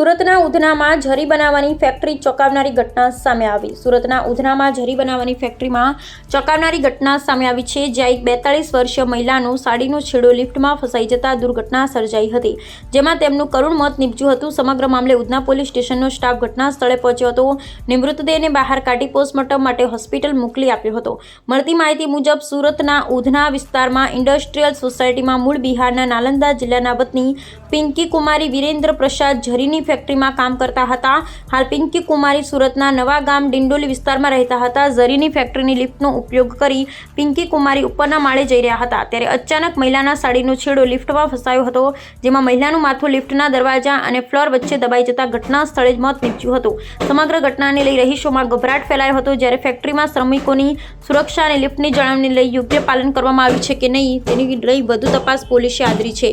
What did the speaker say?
સુરતના ઉધનામાં ઝરી બનાવવાની ફેક્ટરી ચોંકાવનારી ઘટના સામે આવી. સુરતના ઉધનામાં ઝરી બનાવવાની ફેક્ટરીમાં ચોંકાવનારી ઘટના સામે આવી છે, જ્યાં એક 42 વર્ષીય મહિલાનો સાડીનો છેડો લિફ્ટમાં ફસાઈ જતા દુર્ઘટના સર્જાઈ હતી, જેમાં તેમનું કરુણ મોત નીપજ્યું હતું. સમગ્ર મામલે ઉધના પોલીસ સ્ટેશનનો સ્ટાફ ઘટના સ્થળે પહોંચ્યો હતો અને મૃતદેહને બહાર કાઢી પોસ્ટમોર્ટમ માટે હોસ્પિટલ મોકલી આપ્યો હતો. મળતી માહિતી મુજબ સુરતના ઉધના વિસ્તારમાં ઇન્ડસ્ટ્રીયલ સોસાયટીમાં મૂળ બિહારના નાલંદા જિલ્લાના વતની પિંકી કુમારી વિરેન્દ્ર પ્રસાદ ઝરીની ફેક્ટરીમાં કામ કરતા હતા. હાલ પિંકી કુમારી સુરતના નવા ગામ ડિંડોલી વિસ્તારમાં રહેતા હતા. ઝરીની ફેક્ટરીની લિફ્ટનો ઉપયોગ કરી પિંકી કુમારી ઉપરના માળે જઈ રહ્યા હતા, ત્યારે અચાનક મહિલાના સાડીનો છેડો લિફ્ટમાં ફસાયો હતો, જેમાં મહિલાનું માથું લિફ્ટના દરવાજા અને ફ્લોર વચ્ચે દબાઈ જતા ઘટના સ્થળે જ મોત નીપજ્યું હતું. સમગ્ર ઘટનાને લઈ રહીશોમાં ગભરાટ ફેલાયો હતો, જ્યારે ફેક્ટરીમાં શ્રમિકોની સુરક્ષા અને લિફ્ટની જાળવણીને લઈ યોગ્ય પાલન કરવામાં આવ્યું છે કે નહીં તેની લઈ વધુ તપાસ પોલીસે આદરી છે.